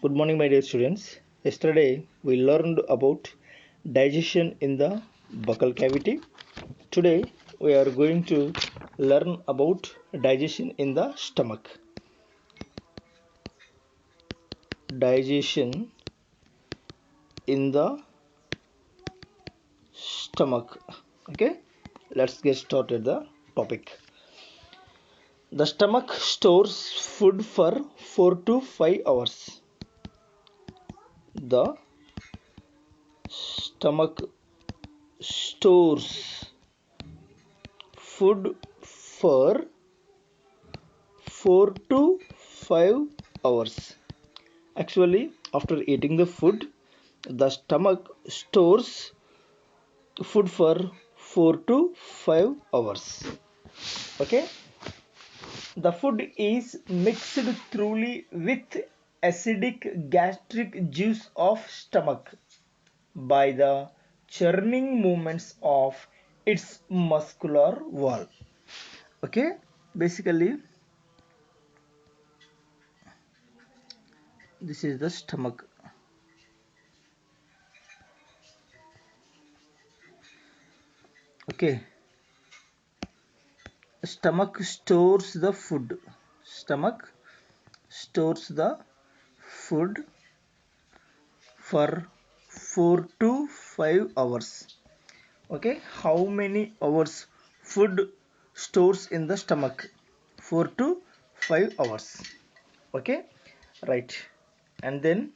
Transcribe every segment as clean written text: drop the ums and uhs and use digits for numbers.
Good morning, my dear students. Yesterday we learned about digestion in the buccal cavity. Today we are going to learn about digestion in the stomach. Digestion in the stomach. Okay, let's get started the topic. The stomach stores food for 4 to 5 hours. The stomach stores food for 4 to 5 hours. Actually, after eating the food, the stomach stores food for 4 to 5 hours. Okay, the food is mixed thoroughly with acidic gastric juice of stomach by the churning movements of its muscular wall. Okay, basically this is the stomach. Okay, stomach stores the food. Stomach stores the food for 4 to 5 hours. Okay, how many hours food stores in the stomach? 4 to 5 hours. Okay, right. And then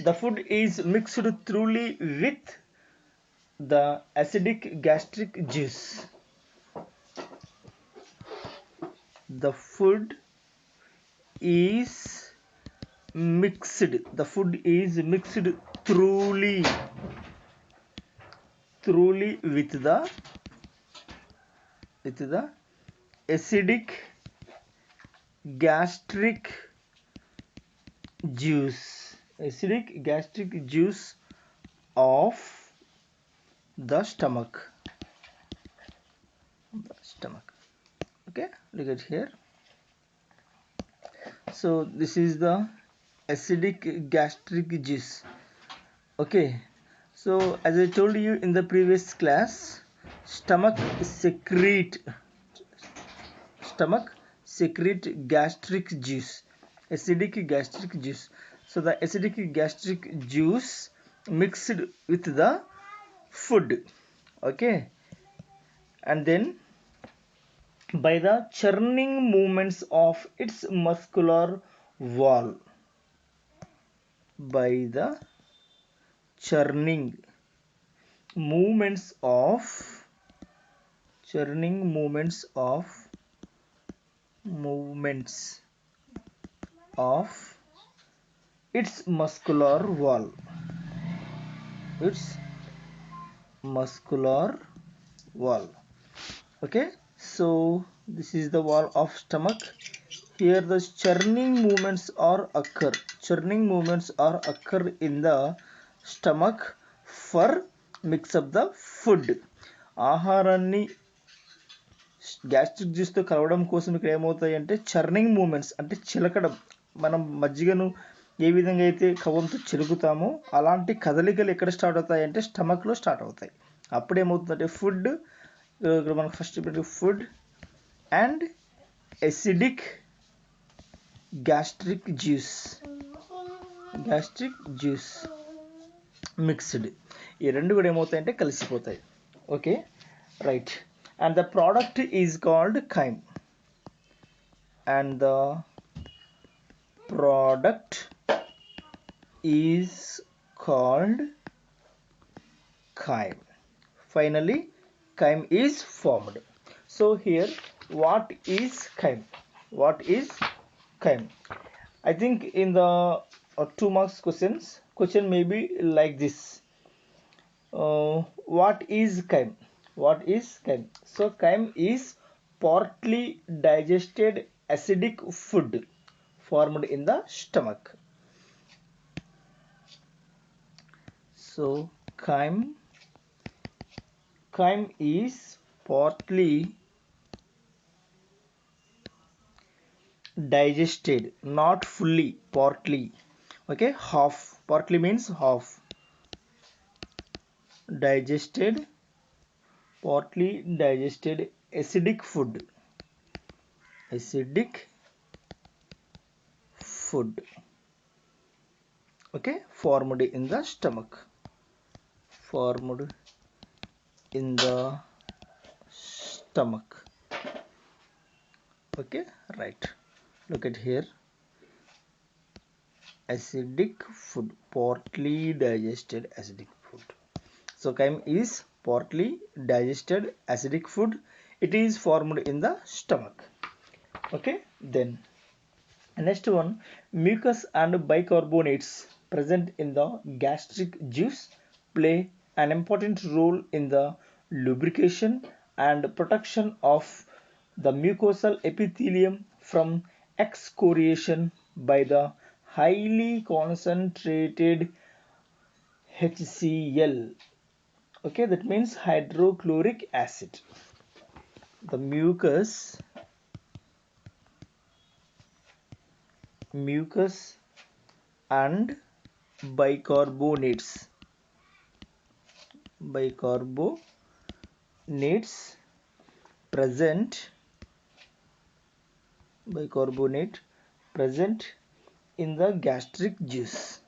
the food is mixed thoroughly with the acidic gastric juice. The food is mixed. The food is mixed thoroughly with the acidic gastric juice of the stomach. Okay, look at here. So this is the acidic gastric juice. Okay, so as I told you in the previous class, stomach secrete gastric juice, acidic gastric juice. So the acidic gastric juice mixed with the food. Okay, and then by the churning movements of its muscular wall. By the churning movements of its muscular wall. Okay, so this is the wall of stomach. Here the churning movements are occur in the stomach for mix up the food. ఆహారాన్ని gastric జ్యూస్తో కలవడం కోసం ఇక్కడ ఏమవుతాయి అంటే churning moments, అంటే చిలకడం. మనం మజ్జిగను ఏ విధంగా అయితే కవ్వంతో చిలుకుతామో అలాంటి కదలికలు ఎక్కడ స్టార్ట్ అవుతాయి అంటే స్టమక్లో స్టార్ట్ అవుతాయి. అప్పుడు ఏమవుతుందంటే ఫుడ్, ఇక్కడ మనకు first food and acidic gastric juice mixed, ఈ రెండు కూడా ఏమవుతాయంటే కలిసిపోతాయి. Okay, right. And the product is called chyme. And the product is called chyme. Finally, chyme is formed. So here, what is chyme? I think in the 2 marks question may be like this. What is chyme? So chyme is partly digested acidic food formed in the stomach. So chyme is partly digested, not fully, partly. Okay, half. Partly means half. Digested, partly digested acidic food. Acidic food. Okay, formed in the stomach. Formed in the stomach. Okay, right. Look at here. Acidic food, partly digested acidic food. So chyme is partly digested acidic food. It is formed in the stomach. Okay, then next one, mucus and bicarbonates present in the gastric juice play an important role in the lubrication and protection of the mucosal epithelium from excoriation by the highly concentrated HCl. Okay, that means hydrochloric acid. The mucus and bicarbonates present bicarbonate present in the gastric juice.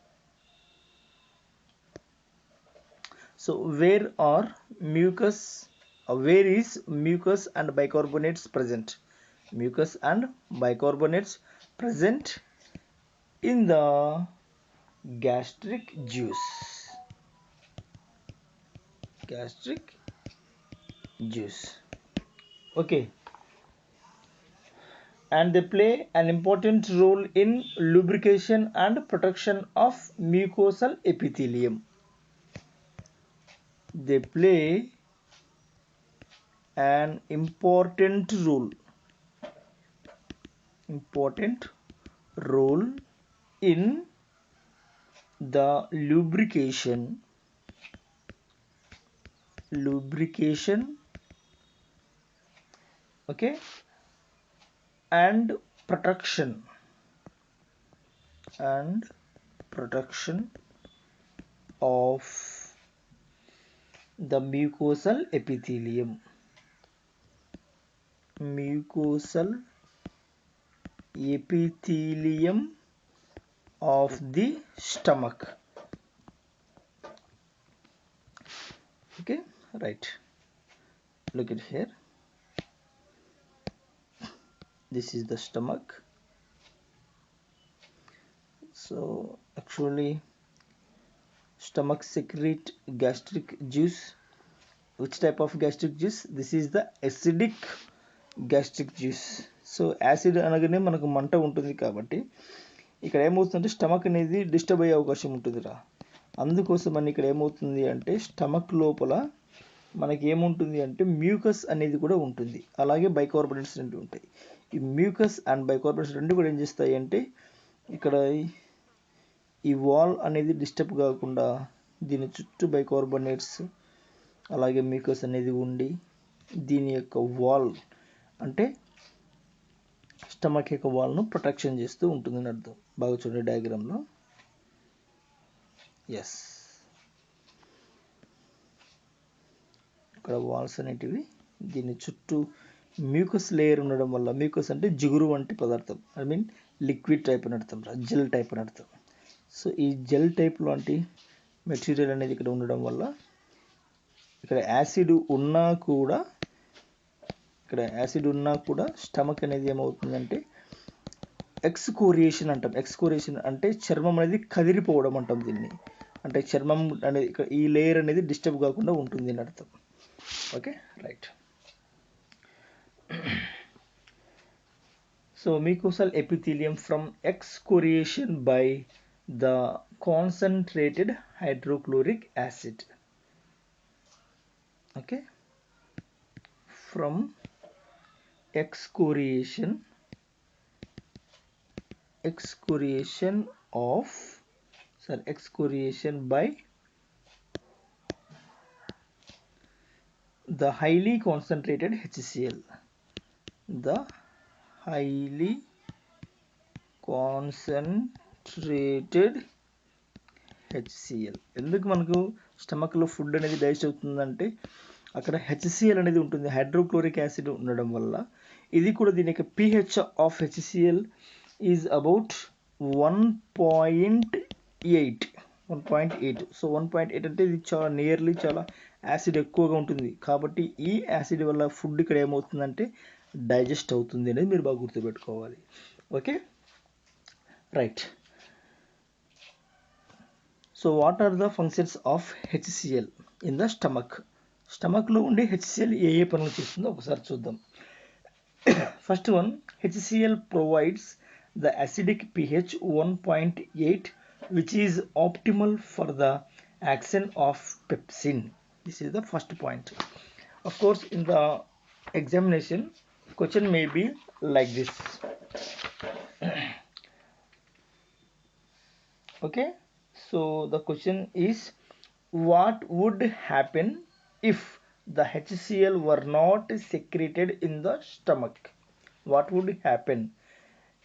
So where is mucus and bicarbonates present? Mucus and bicarbonates present in the gastric juice. Okay, and they play an important role in lubrication and protection of mucosal epithelium. They play an important role in the lubrication okay, and protection of the mucosal epithelium of the stomach. Okay, right. Look at here. This is the stomach. So actually stomach secrete gastric juice. Which type of gastric juice? This is the acidic gastric juice. So acid అనగానే మనకు మంట ఉంటుంది కాబట్టి ఇక్కడ ఏమవుతుందంటే stomach అనేది disturb అయ్యే అవకాశం ఉంటుందిరా. అందుకోసం అని ఇక్కడ ఏమవుతుంది అంటే స్టమక్ లోపల మనకి ఏముంటుంది అంటే మ్యూకస్ అనేది కూడా ఉంటుంది, అలాగే బైకార్బోనేట్స్ రెండు ఉంటాయి. ఈ మ్యూకస్ అండ్ బైకార్బోనేట్స్ రెండు కూడా ఏం చేస్తాయి అంటే ఇక్కడ ఈ వాల్ అనేది డిస్టర్బ్ కాకుండా దీని చుట్టూ బైకార్బోనేట్స్ అలాగే మ్యూకస్ అనేది ఉండి దీని యొక్క వాల్ అంటే స్టమక్ యొక్క వాల్ను ప్రొటెక్షన్ చేస్తూ ఉంటుందని అర్థం. బాగా చూడండి డయాగ్రామ్లో. ఎస్, ఇక్కడ వాల్స్ అనేటివి దీని చుట్టూ మ్యూకస్ లేయర్ ఉండడం వల్ల, మ్యూకస్ అంటే జిగురు వంటి పదార్థం, ఐ మీన్ లిక్విడ్ టైప్ అని అర్థం, జెల్ టైప్ అని అర్థం. సో ఈ జెల్ టైప్ లాంటి మెటీరియల్ అనేది ఇక్కడ ఉండడం వల్ల ఇక్కడ యాసిడ్ ఉన్నా కూడా స్టమక్ అనేది ఏమవుతుందంటే ఎక్స్కోరియేషన్ అంటాం. ఎక్స్కోరియేషన్ అంటే చర్మం అనేది కదిలిపోవడం అంటాం దీన్ని. అంటే చర్మం అనేది ఈ లేయర్ అనేది డిస్టర్బ్ కాకుండా ఉంటుంది అని అర్థం. Okay, right. So mucosal epithelium from excoriation by the concentrated hydrochloric acid. Okay, from excoriation by the highly concentrated HCl, concentrated HCl. ఎందుకు మనకు స్టమక్లో ఫుడ్ అనేది డైజెస్ట్ అవుతుందంటే అక్కడ HCl అనేది ఉంటుంది, హైడ్రోక్లోరిక్ యాసిడ్ ఉండడం వల్ల. ఇది కూడా దీని యొక్క pH of HCl is about 1.8. So 1.8 అంటే ఇది చాలా నియర్లీ చాలా యాసిడ్ ఎక్కువగా ఉంటుంది. కాబట్టి ఈ యాసిడ్ వల్ల ఫుడ్ ఇక్కడ ఏమవుతుందంటే డైజెస్ట్ అవుతుంది అనేది మీరు బాగా గుర్తుపెట్టుకోవాలి. Okay, right. So what are the functions of HCl in the stomach? స్టమక్లో ఉండే HCl ఏ ఏ పనులు చేస్తుందో ఒకసారి చూద్దాం. First one, HCl provides the acidic pH 1.8 which is optimal for the action of pepsin. This is the first point. Of course, in the examination, question may be like this. Okay, so the question is, what would happen if the HCl were not secreted in the stomach? What would happen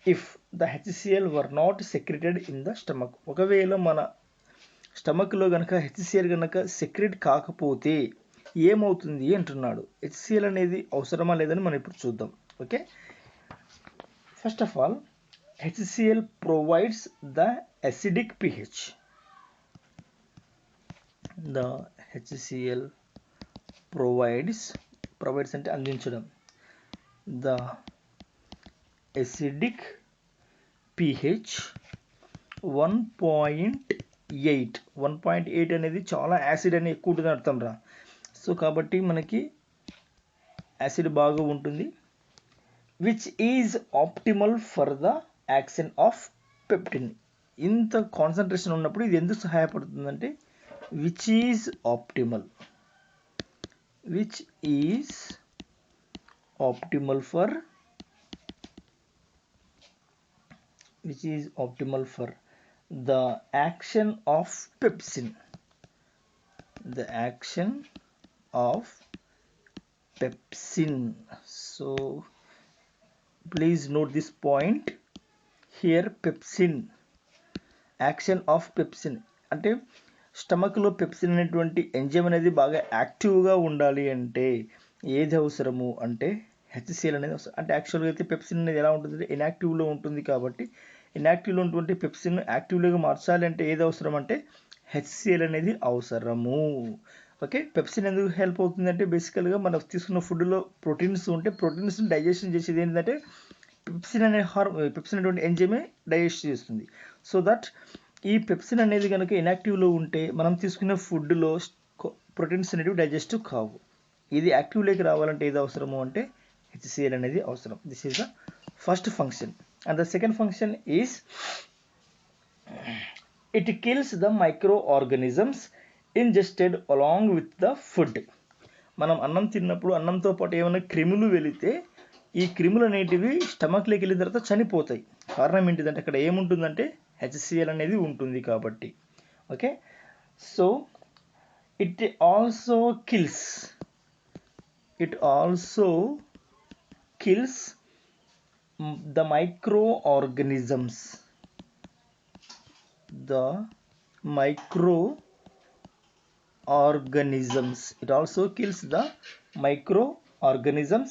if the HCl were not secreted in the stomach? ఒకవేళ మన స్టమక్లో కనుక HCl కనుక secret కాకపోతే ఏమవుతుంది అంటున్నాడు. HCl అనేది అవసరమా లేదని మనం ఇప్పుడు చూద్దాం. Okay, first of all HCl provides the acidic pH. The HCl provides అంటే అందించడం, the acidic pH 1.8. 1.8 అనేది చాలా యాసిడ్ అని ఎక్కువ ఉంటుంది అర్థం రా. సో కాబట్టి మనకి యాసిడ్ బాగా ఉంటుంది, which is optimal for the action of pepsin. ఇంత కాన్సన్ట్రేషన్ ఉన్నప్పుడు ఇది ఎందుకు సహాయపడుతుందంటే which is optimal for the action of pepsin. So please note this point here. Pepsin, action of pepsin అంటే స్టమక్లో పెప్సిన్ అనేటువంటి ఎంజైమ్ అనేది బాగా యాక్టివ్గా ఉండాలి అంటే ఏది అవసరము అంటే HCl అనేది అవసరం. అంటే యాక్చువల్గా అయితే పెప్సిన్ అనేది ఎలా ఉంటుంది, ఇన్యాక్టివ్లో ఉంటుంది. కాబట్టి ఇన్యాక్టివ్లో ఉన్నటువంటి పెప్సిన్ యాక్టివ్లోగా మార్చాలి అంటే ఏది అవసరం అంటే HCl అనేది అవసరము. ఓకే, పెప్సిన్ ఎందుకు హెల్ప్ అవుతుంది అంటే బేసికల్గా మనం తీసుకున్న ఫుడ్లో ప్రోటీన్స్ ఉంటే ప్రోటీన్స్ డైజెషన్ చేసేది ఏంటంటే పెప్సిన్ అనేటువంటి ఎంజైమే డైజెస్ట్ చేస్తుంది. సో దట్ ఈ పెప్సిన్ అనేది కనుక ఇన్యాక్టివ్లో ఉంటే మనం తీసుకున్న ఫుడ్లో ప్రోటీన్స్ అనేవి డైజెస్ట్ కావు. ఇది యాక్టివ్లోకి రావాలంటే ఏది అవసరము అంటే HCl అనేది అవసరం. This is the first function. And the second function is it kills the microorganisms ingested along with the food. మనం అన్నం తిన్నప్పుడు అన్నంతో పాటు ఏమైనా క్రిములు వెళితే ఈ క్రిములు అనేటివి స్టమక్లోకి వెళ్ళిన తర్వాత చనిపోతాయి. కారణం ఏంటిదంటే అక్కడ ఏముంటుందంటే HCl అనేది ఉంటుంది కాబట్టి. Okay, so it also kills the microorganisms. It also kills the microorganisms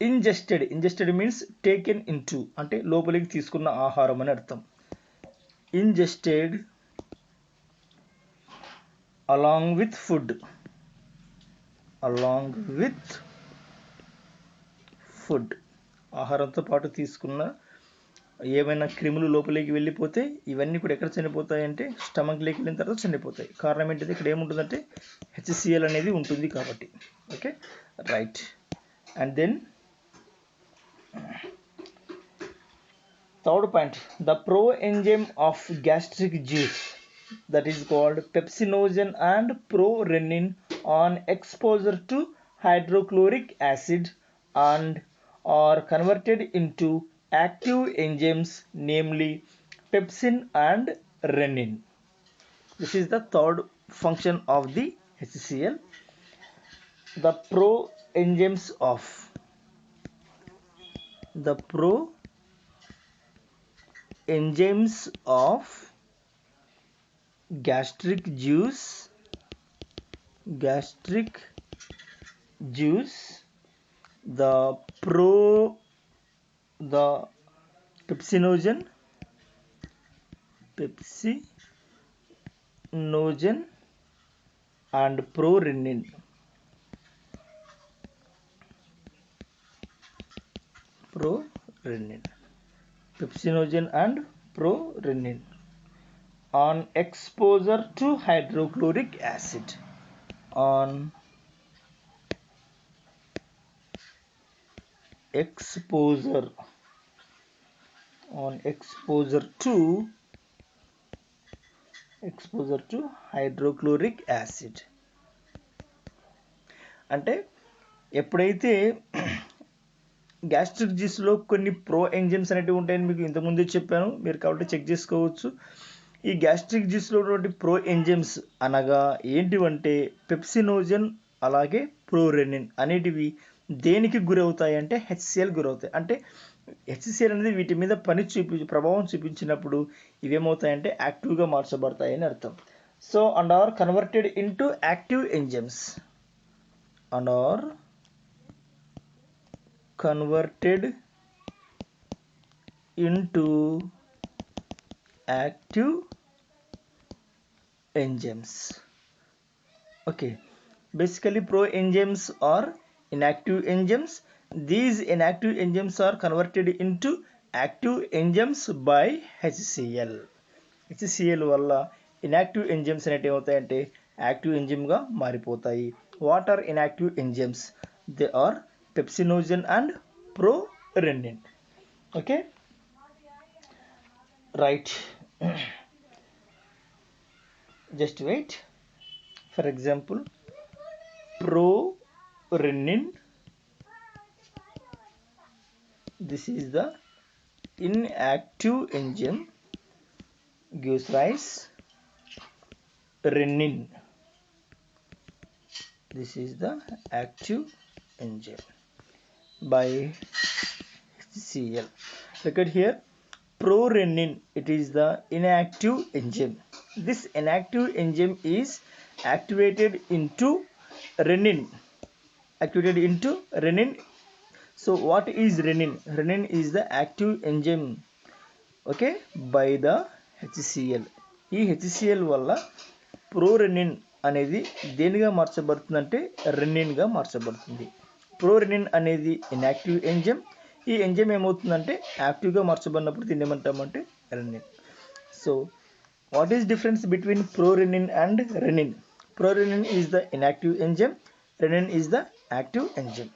ingested means taken into, అంటే లోపలికి తీసుకున్న ఆహారం అని అర్థం. ingested along with food. ఆహారంతో పాటు తీసుకున్న ఏమైనా క్రిములు లోపలికి వెళ్ళిపోతే ఇవన్నీ కూడా ఎక్కడ చనిపోతాయి అంటే స్టమక్లోకి వెళ్ళిన తర్వాత చనిపోతాయి. కారణం ఏంటిది, ఇక్కడ ఏముంటుందంటే HCl అనేది ఉంటుంది కాబట్టి. Okay, right. And then third point, the proenzyme of gastric juice that is called pepsinogen and prorenin on exposure to hydrochloric acid and are converted into active enzymes, namely pepsin and renin. This is the third function of the HCl. The pro enzymes enzymes of gastric juice, the the pepsinogen and prorenin. Pepsinogen and prorenin on exposure to hydrochloric acid. On exposure to hydrochloric acid. అంటే ఎప్పుడైతే gastric జ్యూస్లో కొన్ని pro enzymes అనేవి ఉంటాయని మీకు ఇంతకుముందే చెప్పాను, మీరు కాబట్టి చెక్ చేసుకోవచ్చు. ఈ గ్యాస్ట్రిక్ జ్యూస్లో ఉన్నటువంటి ప్రో ఎంజైమ్స్ అనగా ఏంటివంటే పెప్సినోజన్ అలాగే ప్రోరెనిన్ అనేటివి దేనికి గురవుతాయి అంటే హెచ్సిఎల్ గురవుతాయి. అంటే హెచ్సిఎల్ అనేది వీటి మీద ప్రభావం చూపించినప్పుడు ఇవేమవుతాయంటే యాక్టివ్గా మార్చబడతాయని అర్థం. So and are converted into active enzymes converted into active enzymes. Okay, basically pro enzymes are inactive enzymes. These inactive enzymes are converted into active enzymes by HCl. HCl వల్ల inactive enzymes అనేటివి ఏమవుతాయంటే active ఎంజైమ్గా మారిపోతాయి. What are inactive enzymes? They are pepsinogen and prorenin. Okay, right. Just wait. For example, prorenin, this is the inactive enzyme, gives rise renin. This is the active enzyme by HCl. Look at here, prorenin, it is the inactive enzyme. This inactive enzyme is activated into renin. So what is renin? Renin is the active enzyme, okay, by the HCl. ఈ HCl వల్ల ప్రోరెనిన్ అనేది దేనిగా మార్చబడుతుందంటే రెనిన్గా మార్చబడుతుంది. ప్రోరెనిన్ అనేది inactive enzyme. ఈ enzyme ఏమవుతుందంటే యాక్టివ్గా మార్చబడినప్పుడు దీన్ని ఏమంటామంటే rennin. So what is difference between prorennin and rennin? Prorenin is the inactive enzyme, renin is the active enzyme.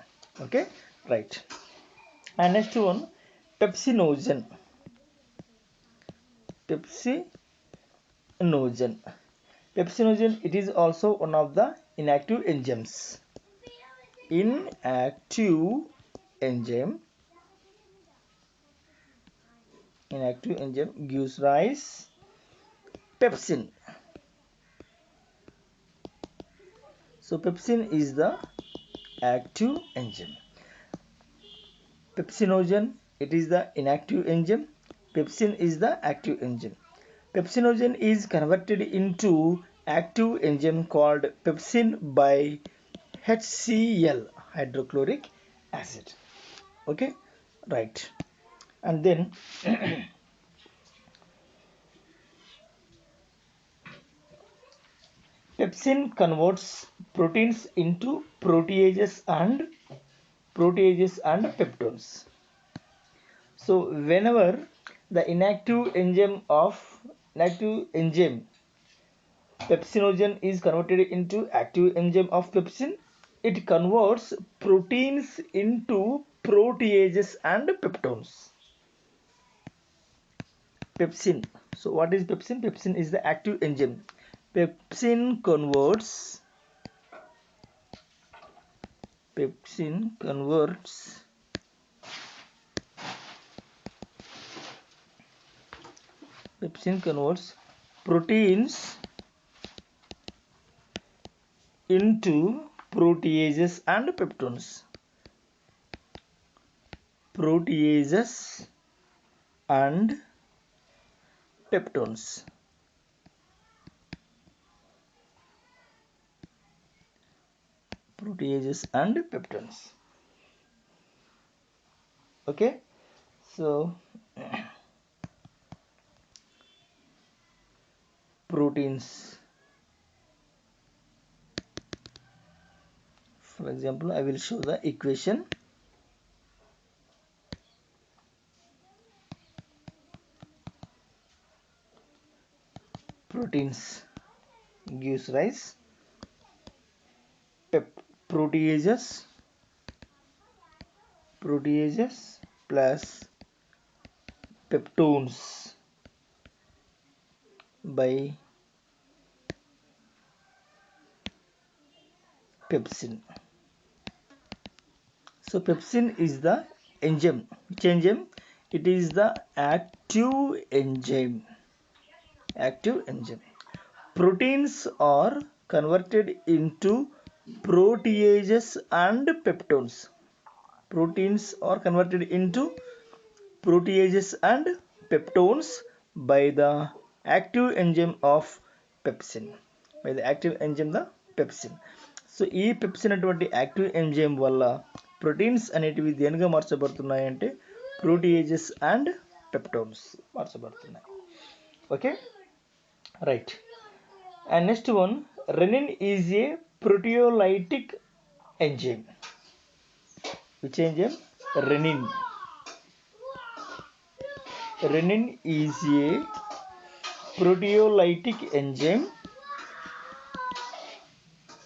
Okay, right. And next one, pepsinogen. Pepsinogen, it is also one of the inactive enzymes. Inactive enzyme gives rise pepsin. So pepsin is the active enzyme. Pepsinogen, it is the inactive enzyme. Pepsin is the active enzyme. Pepsinogen is converted into active enzyme called pepsin by HCl, hydrochloric acid. Okay, right. And then pepsin converts proteins into proteases and peptones. So whenever the inactive enzyme pepsinogen is converted into active enzyme of pepsin, it converts proteins into proteases and peptones. Pepsin. So what is pepsin? Pepsin is the active enzyme. Pepsin converts proteins into proteases and peptones. peptones. Proteases and peptones. Okay, so proteins, for example, I will show the equation. Proteins gives rise proteases plus peptones by pepsin. So pepsin is the enzyme. Which enzyme? It is the active enzyme. Proteins are converted into proteases and peptones. Proteins are converted into proteases and peptones by the active enzyme of pepsin. The pepsin. So ఈ pepsin అటువంటి active enzyme వల్ల proteins అనేటివి దేనిగా మార్చబడుతున్నాయి అంటే proteases and peptones మార్చబడుతున్నాయి. Okay, right. And next one, renin is a proteolytic enzyme. Which enzyme? Renin. Renin is a proteolytic enzyme.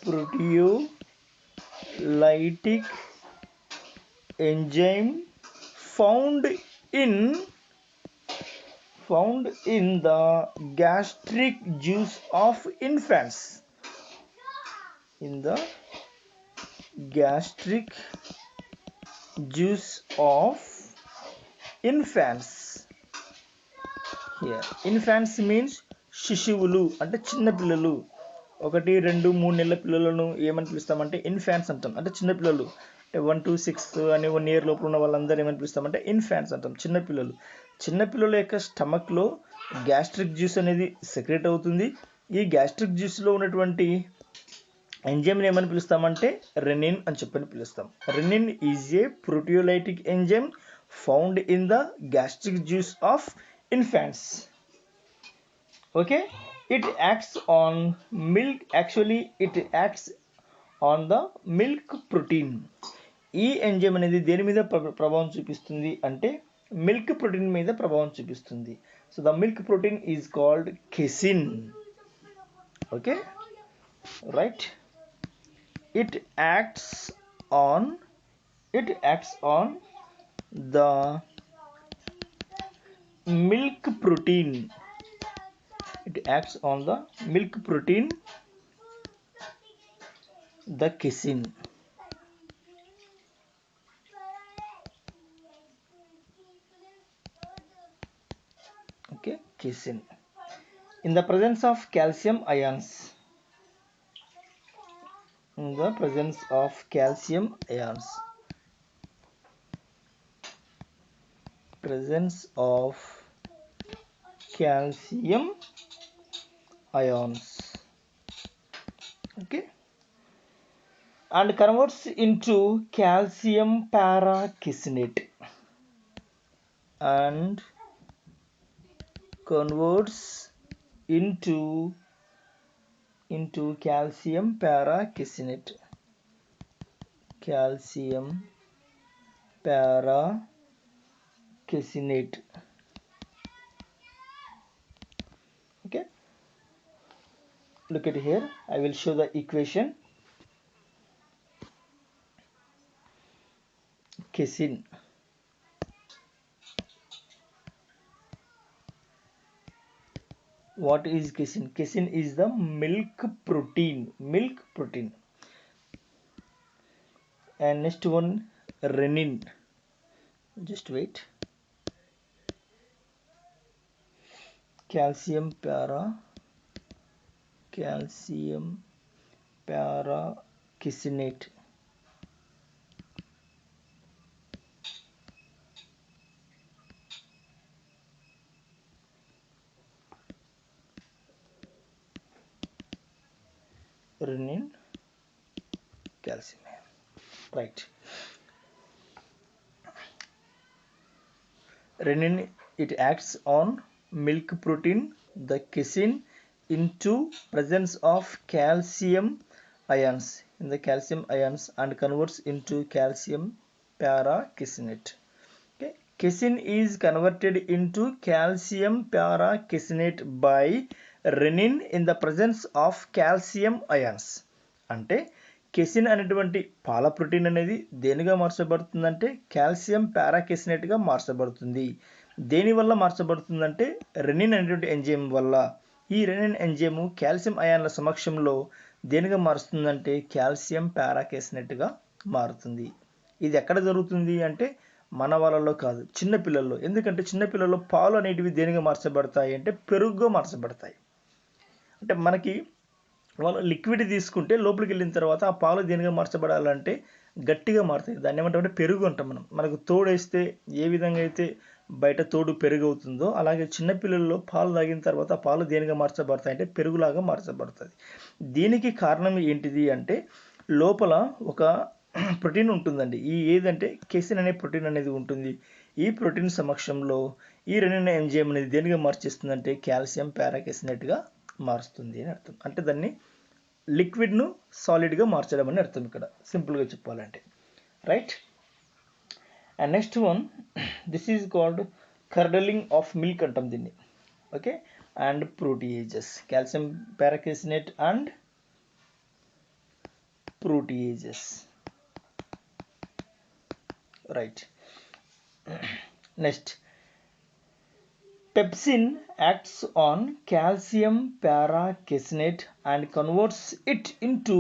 Proteolytic enzyme found in the gastric juice of infants. In the gastric juice of infants. Here infants means శిశువులు అంటే చిన్న పిల్లలు. 1, 2, 3 నెలల పిల్లలను ఏమని పిలుస్తామంటే infants అంటాం. అంటే చిన్న పిల్లలు అంటే 1 to 6 అని 1 year లోపల ఉన్న వాళ్ళందరూ ఏమని పిలుస్తామంటే ఇన్ఫాంట్స్ అంటాం, చిన్న పిల్లలు. చిన్న పిల్లల యొక్క స్టమక్లో గ్యాస్ట్రిక్ జ్యూస్ అనేది సెక్రెట్ అవుతుంది. ఈ గ్యాస్ట్రిక్ జ్యూస్లో ఉన్నటువంటి ఎంజైమ్ని ఏమని పిలుస్తామంటే రెనిన్ అని చెప్పని పిలుస్తాం. Rennin is a proteolytic enzyme found in the gastric juice of infants. Okay, it acts on milk. Actually it acts on the milk protein. ఈ ఎంజైమ్ అనేది దేని మీద ప్రభావం చూపిస్తుంది అంటే మిల్క్ ప్రోటీన్ మీద ప్రభావం చూపిస్తుంది. So the milk protein is called casein. Okay, right. it acts on the milk protein. It acts on the milk protein, the casein. Okay, casein. In the presence of calcium ions. In the presence of calcium ions. Presence of calcium ions. Okay, and converts into calcium paracasinate. And converts into calcium paracasinate. Calcium paracasinate. Okay, look at here. I will show the equation. Casein. What is casein? Casein is the milk protein. And next one, renin. Just wait. Calcium paracasinate. renin calcium ion. Right. Renin, it acts on milk protein, the casein, into presence of calcium ions in the calcium ions and converts into calcium paracasinate. Okay. Casein is converted into calcium paracasinate by renin in the presence of calcium ions. అంటే casein అనేటువంటి పాల protein అనేది దేనిగా మార్చబడుతుందంటే calcium పారాకెసినేట్గా మార్చబడుతుంది. దేనివల్ల మార్చబడుతుందంటే rennin అనేటువంటి enzyme వల్ల. ఈ rennin enzyme calcium అయాన్ల సమక్షంలో దేనిగా మారుస్తుందంటే కాల్షియం పారాకెసినేట్గా మారుతుంది. ఇది ఎక్కడ జరుగుతుంది అంటే మన వాళ్ళలో కాదు, చిన్నపిల్లల్లో. ఎందుకంటే చిన్నపిల్లల్లో పాలు అనేటివి దేనిగా మార్చబడతాయి అంటే పెరుగుగా మార్చబడతాయి. అంటే మనకి వాళ్ళు లిక్విడ్ తీసుకుంటే లోపలికి వెళ్ళిన తర్వాత ఆ పాలు దేనిగా మార్చబడాలంటే గట్టిగా మారుతాయి. దాన్ని ఏమంటామంటే పెరుగు అంటాం మనం. మనకు తోడేస్తే ఏ విధంగా అయితే బయట తోడు పెరుగు అవుతుందో అలాగే చిన్నపిల్లల్లో పాలు తాగిన తర్వాత ఆ పాలు దేనిగా మార్చబడతాయి అంటే పెరుగులాగా మార్చబడుతుంది. దీనికి కారణం ఏంటిది అంటే లోపల ఒక ప్రోటీన్ ఉంటుందండి. ఈ ఏదంటే కెసిన్ అనే ప్రోటీన్ అనేది ఉంటుంది. ఈ ప్రోటీన్ సమక్షంలో ఈ రెనిన్ ఎంజైమ్ అనేది దేనిగా మార్చేస్తుందంటే కాల్షియం పారాకెసినేట్గా మారుస్తుంది అని అర్థం. అంటే దాన్ని లిక్విడ్ను సాలిడ్గా మార్చడం అని అర్థం ఇక్కడ సింపుల్గా చెప్పాలంటే. Right. And next one, this is called curdling of milk అంటాం దీన్ని. Okay. And proteases, calcium paracaseinate and proteases. Right. Next, pepsin acts on calcium paracasinate and converts it into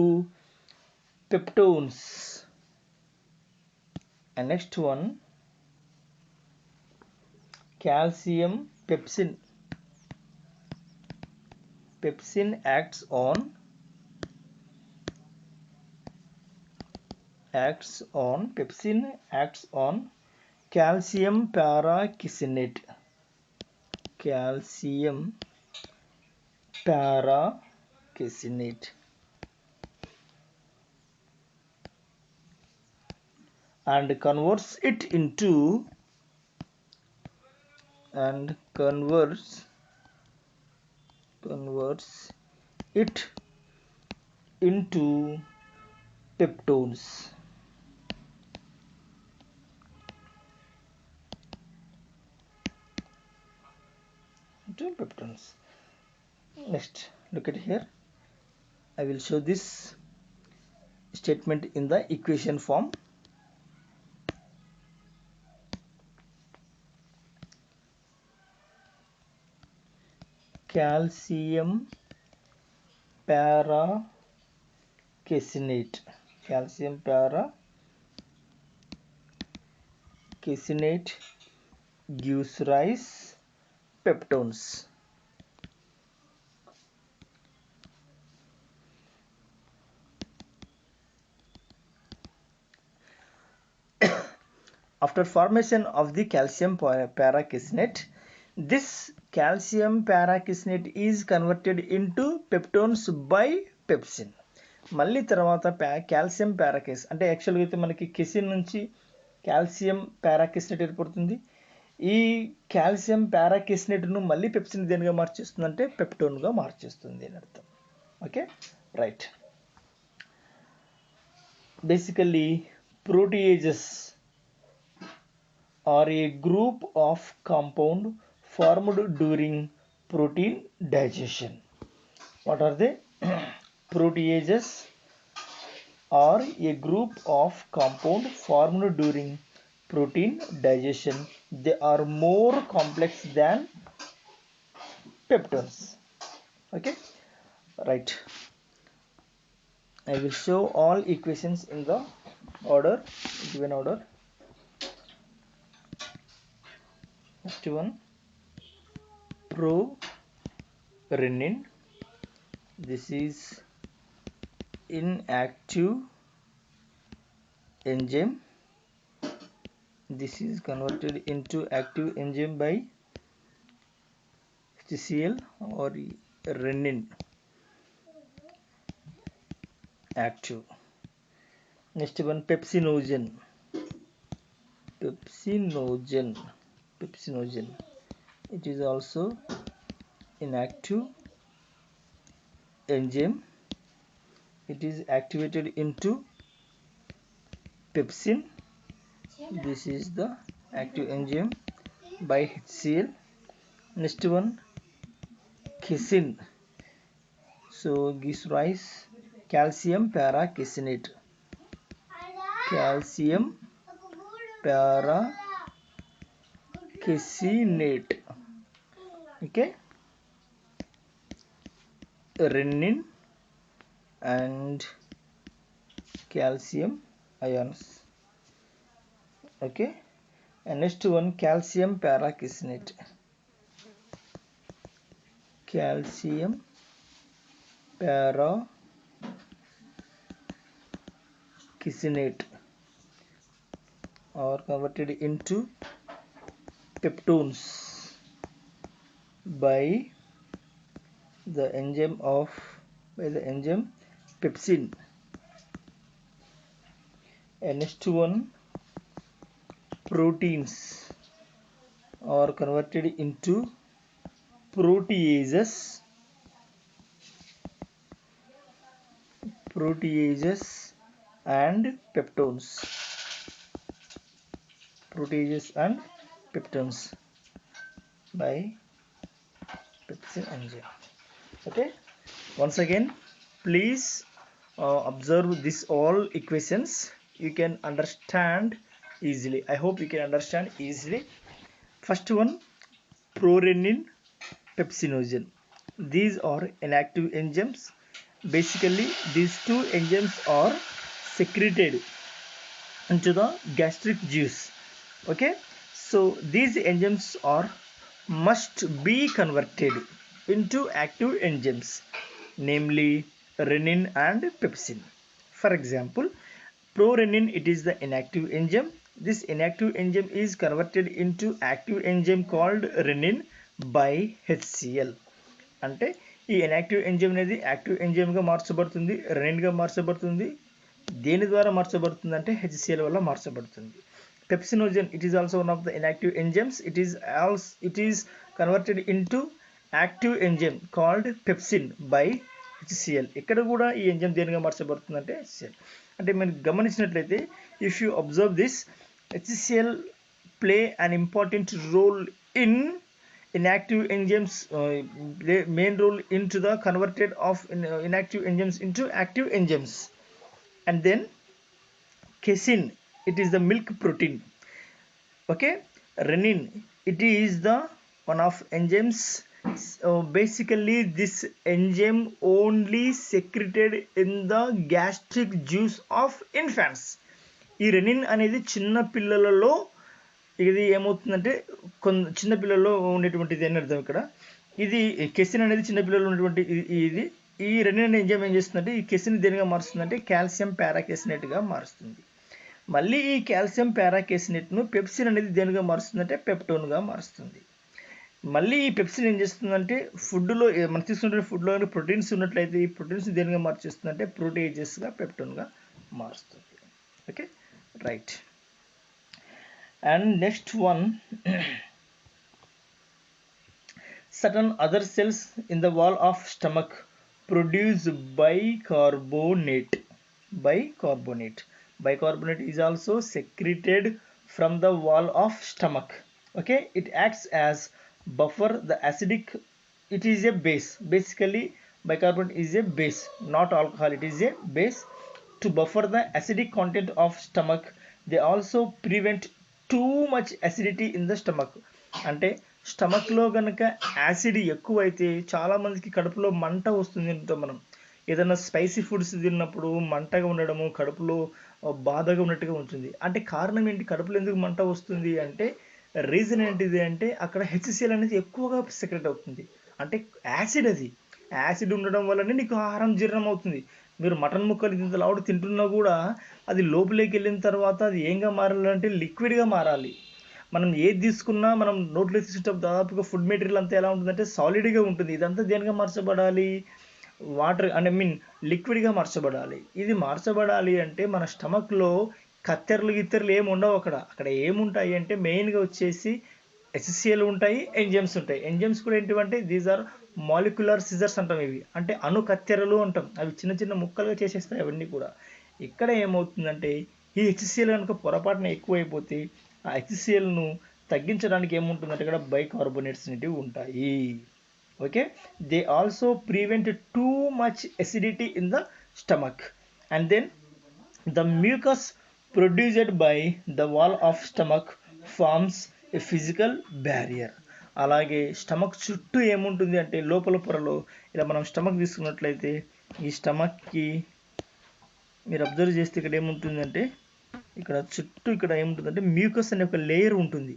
peptones. And next one, pepsin acts on calcium paracasinate and converts it into peptones. Next, look at here. I will show this statement in the equation form. Calcium paracasinate gives rise peptones. After formation of the calcium paracasinate, this calcium paracasinate is converted into peptones by pepsin. మళ్ళీ తర్వాత calcium పారాకేస్ అంటే యాక్చువల్గా అయితే మనకి casein నుంచి calcium పారాకెసినేట్ ఏర్పడుతుంది. ఈ calcium పారాకెసినేట్ను మళ్ళీ పెప్సిన్ దేనిగా మార్చేస్తుందంటే పెప్టోన్గా మార్చేస్తుంది అని అర్థం. Okay. Right. Basically proteases are a group of compound formed during protein digestion. What are they? Proteases are a group of compound formed during protein digestion. They are more complex than peptones. Okay. Right. I will show all equations in the given order. First one, prorenin. This is inactive enzyme. This is converted into active enzyme by HCl or renin. active. Next one, pepsinogen. Pepsinogen, it is also inactive enzyme. It is activated into pepsin. This is the active enzyme by HCl. Next one, casein. So gives rise calcium paracasinate. Okay, renin and calcium ions. Okay, and next one, calcium paracasinate. Calcium paracasinate are converted into peptones by the enzyme pepsin. And next one, proteins are converted into proteases and peptones. By pepsin enzyme. Okay, once again, please observe this all equations. You can understand easily. I hope you can understand easily. First one, prorenin, pepsinogen. These are inactive enzymes. Basically, these two enzymes are secreted into the gastric juice. Okay, so these enzymes are must be converted into active enzymes, namely renin and pepsin. For example, prorenin, it is the inactive enzyme. This inactive enzyme is converted into active enzyme called renin by HCl. అంటే ఈ inactive enzyme అనేది active ఎంజైమ్గా మార్చబడుతుంది, రెనిన్గా మార్చబడుతుంది. దేని ద్వారా మార్చబడుతుంది అంటే HCl వల్ల మార్చబడుతుంది. Pepsinogen, it is also one of the inactive enzymes. It is converted into active enzyme called pepsin by HCl. ఇక్కడ కూడా ఈ ఎంజైమ్ దేనిగా మార్చబడుతుంది అంటే HCl. అంటే మీరు గమనించినట్లయితే, if you observe this, HCl play an important role in inactive enzymes, main role into the converted of inactive enzymes into active enzymes. And then casein, it is the milk protein. Okay, renin, it is the one of enzymes. Basically this enzyme only secreted in the gastric juice of infants. ఈ rennin అనేది చిన్న పిల్లలలో ఇది ఏమవుతుందంటే చిన్న పిల్లల్లో ఉండేటువంటిది అని అర్థం. ఇక్కడ ఇది కెసిన్ అనేది చిన్న పిల్లల్లో ఉన్నటువంటి ఇది. ఈ రెనిన్ అనే ఎంజైమ్ ఏం చేస్తుందంటే ఈ కెసిన్ దేనిగా మారుస్తుందంటే కాల్షియం పారాకేసినేట్గా మారుస్తుంది. మళ్ళీ ఈ కాల్షియం పారాకేసినేట్ను పెప్సిన్ అనేది దేనిగా మారుస్తుందంటే పెప్టోన్గా మారుస్తుంది. మళ్ళీ ఈ పెప్సిన్ ఏం చేస్తుందంటే ఫుడ్లో మనం తీసుకుంటే ఫుడ్లో ప్రోటీన్స్ ఉన్నట్లయితే ఈ ప్రోటీన్స్ దేనిగా మార్చేస్తుందంటే ప్రోటీజెస్గా పెప్టోన్గా మారుస్తుంది. Okay, right. And next one, certain other cells in the wall of stomach produce bicarbonate. Bicarbonate is also secreted from the wall of stomach. Okay, it acts as buffer the acidic. It is a base. Basically bicarbonate is a base, not alcohol. It is a base to buffer the acidic content of stomach. They also prevent too much acidity in the stomach. అంటే స్టమక్లో కనుక acid ఎక్కువైతే చాలామందికి కడుపులో మంట వస్తుంది. మనం ఏదైనా spicy foods తిన్నప్పుడు మంటగా ఉండడము, కడుపులో బాధగా ఉన్నట్టుగా ఉంటుంది. అంటే కారణం ఏంటి, కడుపులో ఎందుకు మంట వస్తుంది అంటే రీజన్ ఏంటిది అంటే అక్కడ HCl అనేది ఎక్కువగా సెక్రెట్ అవుతుంది. అంటే యాసిడ్, అది యాసిడ్ ఉండడం వల్లనే నీకు ఆహారం జీర్ణం అవుతుంది. మీరు మటన్ ముక్కలు ఇంత లావుడు తింటున్నా కూడా అది లోపలికి వెళ్ళిన తర్వాత అది ఏంగా మారాలంటే లిక్విడ్గా మారాలి. మనం ఏది తీసుకున్నా మనం నోట్లో తీసుకుంటే దాదాపుగా ఫుడ్ మెటీరియల్ అంతా ఎలా ఉంటుందంటే సాలిడ్గా ఉంటుంది. ఇదంతా దేనిగా మార్చబడాలి, వాటర్ అండ్ లిక్విడ్గా మార్చబడాలి. ఇది మార్చబడాలి అంటే మన స్టమక్లో కత్తెరలు గిత్తెరలు ఏమి ఉండవు. అక్కడ ఏముంటాయి అంటే మెయిన్గా వచ్చేసి HCl ఉంటాయి, ఎంజైమ్స్ ఉంటాయి. ఎంజైమ్స్ కూడా ఏంటివంటే దీస్ ఆర్ మాలిక్యులర్ సిజర్స్ అంటాం. ఇవి అంటే అణు కత్తెరలు అంటాం. అవి చిన్న చిన్న ముక్కలుగా చేసేస్తాయి అవన్నీ కూడా. ఇక్కడ ఏమవుతుందంటే ఈ HCl కనుక పొరపాటున ఎక్కువైపోతే ఆ HClను తగ్గించడానికి ఏముంటుందంటే ఇక్కడ బైకార్బోనేట్స్ అనేటివి ఉంటాయి. Okay, they also prevent too much acidity in the stomach, and then the mucus produced by the wall of stomach forms a physical barrier. అలాగే స్టమక్ చుట్టూ ఏముంటుంది అంటే లోపల పొరలో ఇలా మనం స్టమక్ తీసుకున్నట్లయితే ఈ స్టమక్కి మీరు అబ్జర్వ్ చేస్తే ఇక్కడ ఏముంటుందంటే ఇక్కడ చుట్టూ ఇక్కడ ఏముంటుందంటే మ్యూకస్ అనే ఒక లేయర్ ఉంటుంది.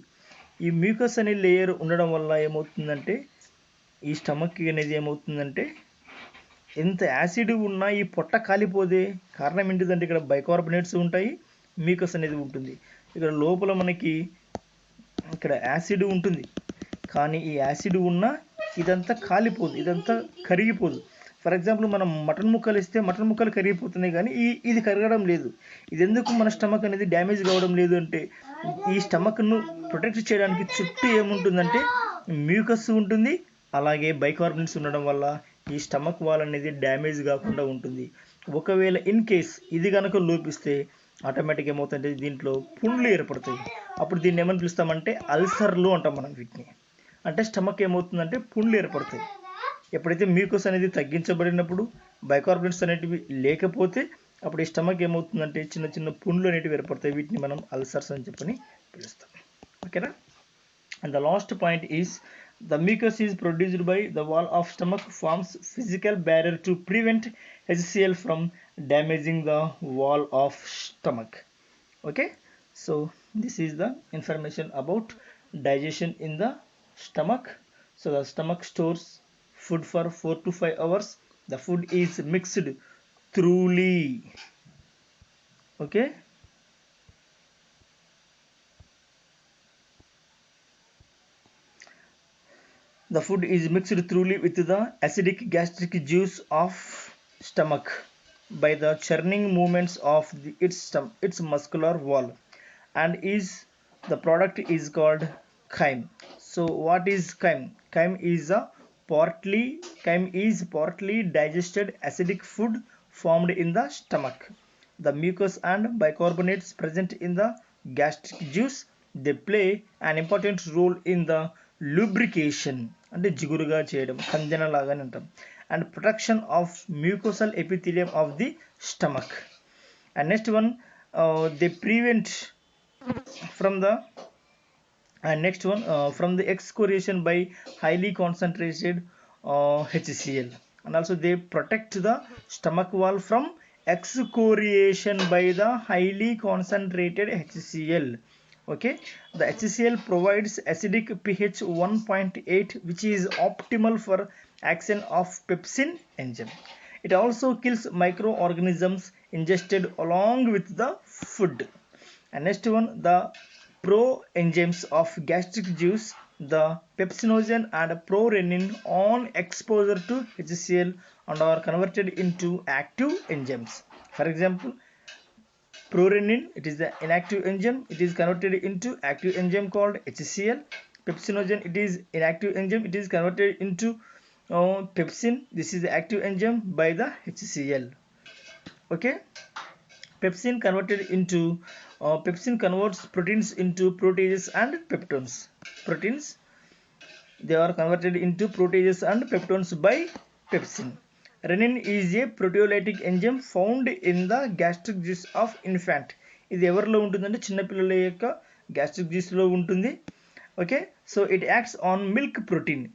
ఈ మ్యూకస్ అనే లేయర్ ఉండడం వల్ల ఏమవుతుందంటే ఈ స్టమక్ అనేది ఏమవుతుందంటే ఎంత యాసిడ్ ఉన్నా ఈ పొట్ట కాలిపోదే. కారణం ఏంటిదంటే ఇక్కడ బైకార్బోనేట్స్ ఉంటాయి, మ్యూకస్ అనేది ఉంటుంది. ఇక్కడ లోపల మనకి ఇక్కడ యాసిడ్ ఉంటుంది, కానీ ఈ యాసిడ్ ఉన్నా ఇదంతా కాలిపోదు, ఇదంతా కరిగిపోదు. ఫర్ ఎగ్జాంపుల్ మనం మటన్ ముక్కలు ఇస్తే మటన్ ముక్కలు కరిగిపోతున్నాయి, కానీ ఇది కరగడం లేదు. ఇది ఎందుకు మన స్టమక్ అనేది డ్యామేజ్ కావడం లేదు అంటే ఈ స్టమక్ను ప్రొటెక్ట్ చేయడానికి చుట్టూ ఏముంటుందంటే మ్యూకస్ ఉంటుంది, అలాగే బైకార్బోనేట్స్ ఉండడం వల్ల ఈ స్టమక్ వాల్ అనేది డ్యామేజ్ కాకుండా ఉంటుంది. ఒకవేళ ఇన్ కేస్ ఇది కనుక లోపిస్తే ఆటోమేటిక్ ఏమవుతుందంటే దీంట్లో పుండ్లు ఏర్పడతాయి. అప్పుడు దీన్ని ఏమని పిలుస్తామంటే అల్సర్లు అంటాం మనం వీటిని. అంటే స్టమక్ ఏమవుతుందంటే పుండ్లు ఏర్పడతాయి. ఎప్పుడైతే మ్యూకస్ అనేది తగ్గించబడినప్పుడు బైకార్బోనేట్స్ అనేటివి లేకపోతే అప్పుడు ఈ స్టమక్ ఏమవుతుందంటే చిన్న చిన్న పుండ్లు అనేటివి ఏర్పడతాయి. వీటిని మనం అల్సర్స్ అని చెప్పని పిలుస్తాం. ఓకేనా? And the last point is the mucus is produced by the wall of stomach forms physical barrier to prevent HCl from damaging the wall of stomach. Okay, so this is the information about digestion in the stomach. So the stomach stores food for 4 to 5 hours. The food is mixed thoroughly. Okay, the food is mixed thoroughly with the acidic gastric juice of stomach by the churning movements of its muscular wall, and the product is called chyme. So what is chyme? Chyme is partly digested acidic food formed in the stomach. The mucus and bicarbonates present in the gastric juice, they play an important role in the lubrication అంటే జిగురుగా చేయడం, కంజన లాగానే అంటాం, and protection of mucosal epithelium of the stomach. And next one, they prevent from the excoriation by highly concentrated HCl, and also they protect the stomach wall from excoriation by the highly concentrated HCl. Okay, the HCl provides acidic pH 1.8, which is optimal for action of pepsin enzyme. It also kills microorganisms ingested along with the food. And next one, the pro-enzymes of gastric juice, the pepsinogen and prorenin, on exposure to HCl and are converted into active enzymes. For example, prorenin, it is the inactive enzyme, it is converted into active enzyme called HCl. Pepsinogen, it is inactive enzyme, it is converted into pepsin. This is the active enzyme by the HCl. Okay, pepsin converts proteins into proteases and peptones. Proteins, they are converted into proteases and peptones by pepsin. Renin is a proteolytic enzyme found in the gastric juice of infant. ఇది ఎవరిలో ఉంటుందంటే చిన్నపిల్లల యొక్క gastric జ్యూస్లో ఉంటుంది. Okay, so it acts on milk protein.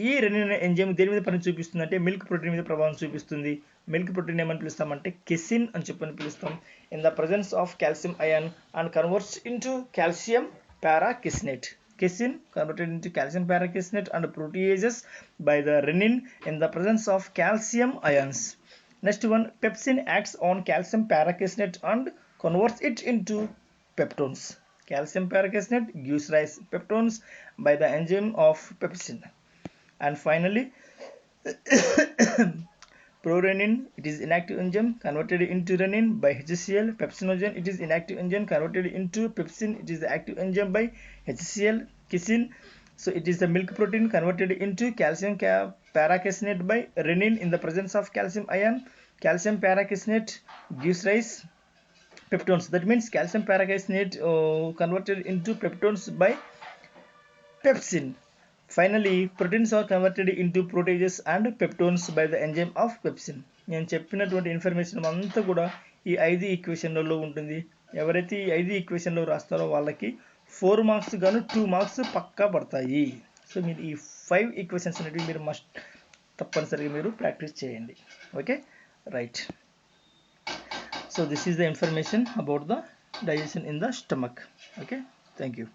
ఈ rennin enzyme దేని మీద పని చూపిస్తుంది అంటే మిల్క్ ప్రోటీన్ మీద ప్రభావం చూపిస్తుంది. మిల్క్ ప్రోటీన్ ఏమని పిలుస్తామంటే కెసిన్ అని చెప్పని పిలుస్తాం. In the presence of calcium ion and converts into calcium paracaseinate. Casein converted into calcium paracasinate and proteases by the renin in the presence of calcium ions. Next one, pepsin acts on calcium paracasinate and converts it into peptones. Calcium paracasinate gives rise peptones by the enzyme of pepsin. And finally, Prorenin, it is inactive enzyme converted into renin by HCl. Pepsinogen, it is inactive enzyme converted into pepsin, it is the active enzyme by HCl. Casein, so it is the milk protein converted into calcium paracaseinate by renin in the presence of calcium ion. Calcium paracaseinate gives rise peptones, that means calcium paracaseinate converted into peptones by pepsin. Finally, proteins are converted into proteases and peptones by the enzyme of pepsin. నేను చెప్పినటువంటి information అంతా కూడా ఈ 5 ఈక్వేషన్లలో ఉంటుంది. ఎవరైతే ఈ 5 ఈక్వేషన్లో రాస్తారో వాళ్ళకి 4 marks గాను 2 మార్క్స్ పక్కా పడతాయి. సో మీరు ఈ 5 ఈక్వేషన్స్ అనేవి మీరు తప్పనిసరిగా మీరు ప్రాక్టీస్ చేయండి. Okay, right. So this is the information about the digestion in the stomach. Okay, thank you.